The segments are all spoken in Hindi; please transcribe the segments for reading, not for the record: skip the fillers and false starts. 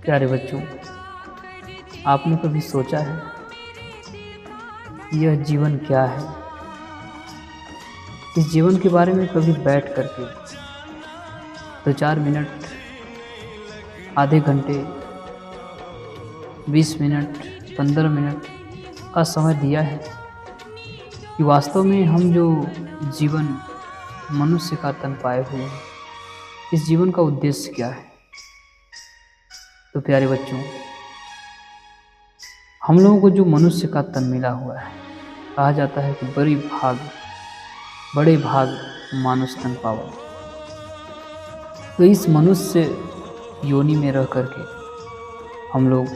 प्यारे बच्चों, आपने कभी सोचा है कि यह जीवन क्या है? इस जीवन के बारे में कभी बैठ करके 2-4 मिनट, आधे घंटे, 20 मिनट, 15 मिनट का समय दिया है कि वास्तव में हम जो जीवन मनुष्य का तन पाए हुए हैं, इस जीवन का उद्देश्य क्या है? तो प्यारे बच्चों, हम लोगों को जो मनुष्य का तन मिला हुआ है, कहा जाता है कि बड़े भाग मानुष तन पावा। तो इस मनुष्य योनि में रह करके हम लोग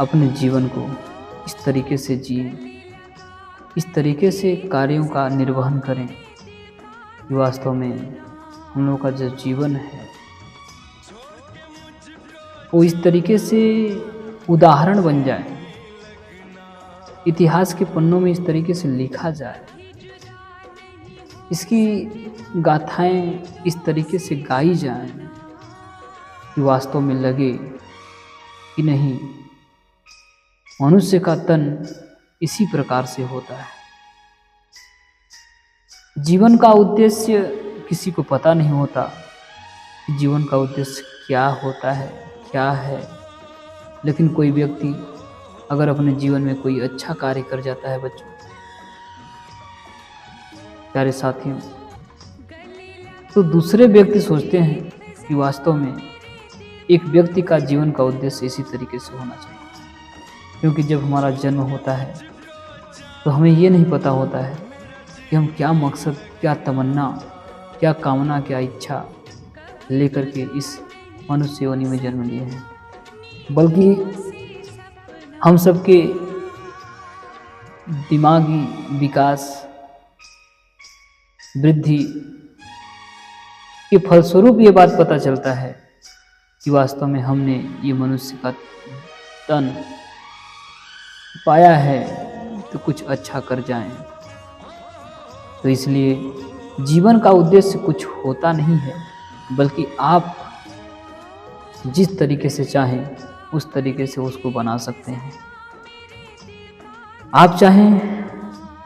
अपने जीवन को इस तरीके से जिए, इस तरीके से कार्यों का निर्वहन करें कि वास्तव में हम लोग का जो जीवन है वो इस तरीके से उदाहरण बन जाए, इतिहास के पन्नों में इस तरीके से लिखा जाए, इसकी गाथाएं इस तरीके से गाई जाएं कि वास्तव में लगे कि नहीं, मनुष्य का तन इसी प्रकार से होता है। जीवन का उद्देश्य किसी को पता नहीं होता कि जीवन का उद्देश्य क्या होता है, क्या है। लेकिन कोई व्यक्ति अगर अपने जीवन में कोई अच्छा कार्य कर जाता है बच्चों, प्यारे साथियों, तो दूसरे व्यक्ति सोचते हैं कि वास्तव में एक व्यक्ति का जीवन का उद्देश्य इसी तरीके से होना चाहिए। क्योंकि जब हमारा जन्म होता है तो हमें ये नहीं पता होता है कि हम क्या मकसद, क्या तमन्ना, क्या कामना, क्या इच्छा लेकर के इस मनुष्य योनि में जन्म लिए हैं, बल्कि हम सबके दिमागी विकास, वृद्धि के फलस्वरूप ये बात पता चलता है कि वास्तव में हमने ये मनुष्य का तन पाया है तो कुछ अच्छा कर जाएं। तो इसलिए जीवन का उद्देश्य कुछ होता नहीं है, बल्कि आप जिस तरीके से चाहें उस तरीके से उसको बना सकते हैं। आप चाहें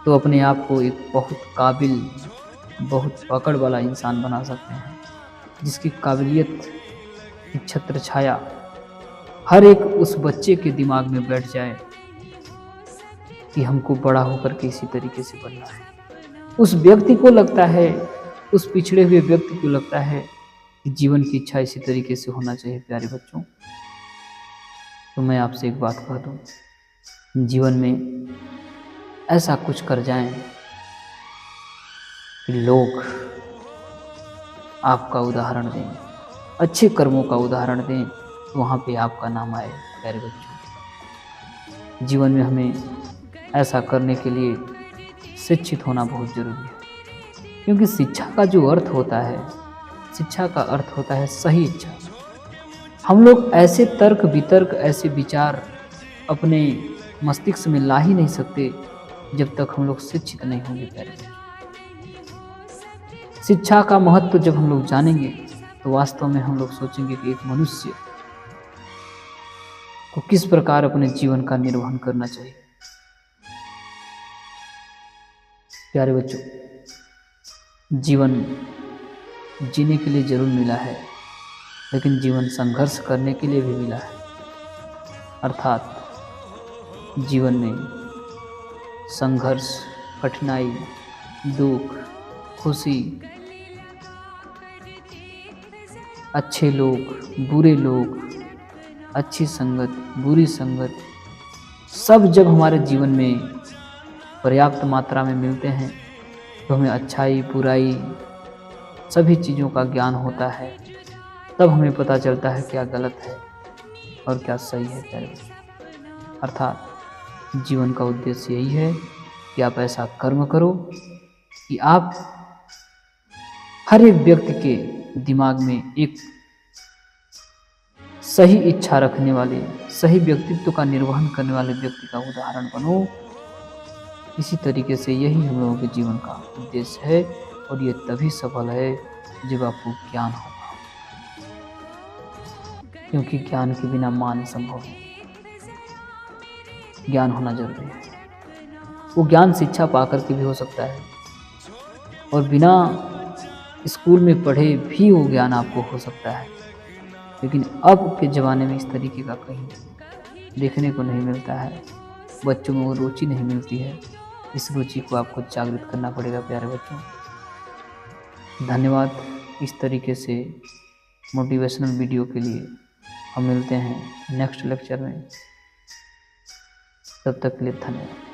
तो अपने आप को एक बहुत काबिल, बहुत पकड़ वाला इंसान बना सकते हैं, जिसकी काबिलियत की छत्र छाया हर एक उस बच्चे के दिमाग में बैठ जाए कि हमको बड़ा होकर के इसी तरीके से बनना है। उस व्यक्ति को लगता है, उस पिछड़े हुए व्यक्ति को लगता है कि जीवन की इच्छा इसी तरीके से होना चाहिए। प्यारे बच्चों, तो मैं आपसे एक बात कह दूं, जीवन में ऐसा कुछ कर जाएं कि लोग आपका उदाहरण दें, अच्छे कर्मों का उदाहरण दें, वहाँ पे आपका नाम आए। प्यारे बच्चों, जीवन में हमें ऐसा करने के लिए शिक्षित होना बहुत जरूरी है। क्योंकि शिक्षा का जो अर्थ होता है, शिक्षा का अर्थ होता है सही इच्छा। हम लोग ऐसे तर्क वितर्क, ऐसे विचार अपने मस्तिष्क में ला ही नहीं सकते जब तक हम लोग शिक्षित नहीं होंगे। प्यारे, शिक्षा का महत्व जब हम लोग जानेंगे तो वास्तव में हम लोग सोचेंगे कि एक मनुष्य को किस प्रकार अपने जीवन का निर्वहन करना चाहिए। प्यारे बच्चों, जीवन जीने के लिए जरूर मिला है, लेकिन जीवन संघर्ष करने के लिए भी मिला है। अर्थात जीवन में संघर्ष, कठिनाई, दुख, खुशी, अच्छे लोग, बुरे लोग, अच्छी संगत, बुरी संगत, सब जब हमारे जीवन में पर्याप्त मात्रा में मिलते हैं तो हमें अच्छाई, बुराई, सभी चीज़ों का ज्ञान होता है। तब हमें पता चलता है क्या गलत है और क्या सही है। प्यारे बच्चों, अर्थात जीवन का उद्देश्य यही है कि आप ऐसा कर्म करो कि आप हर एक व्यक्ति के दिमाग में एक सही इच्छा रखने वाले, सही व्यक्तित्व का निर्वहन करने वाले व्यक्ति का उदाहरण बनो। इसी तरीके से यही हम लोगों के जीवन का उद्देश्य है, और ये तभी सफल है जब आपको ज्ञान होगा। क्योंकि ज्ञान के बिना मान संभव है। ज्ञान होना जरूरी है। वो ज्ञान शिक्षा पाकर के भी हो सकता है और बिना स्कूल में पढ़े भी वो ज्ञान आपको हो सकता है, लेकिन अब के ज़माने में इस तरीके का कहीं देखने को नहीं मिलता है। बच्चों में वो रुचि नहीं मिलती है। इस रुचि को आपको जागृत करना पड़ेगा प्यारे बच्चों। धन्यवाद। इस तरीके से मोटिवेशनल वीडियो के लिए हम मिलते हैं नेक्स्ट लेक्चर में। तब तक के लिए धन्यवाद।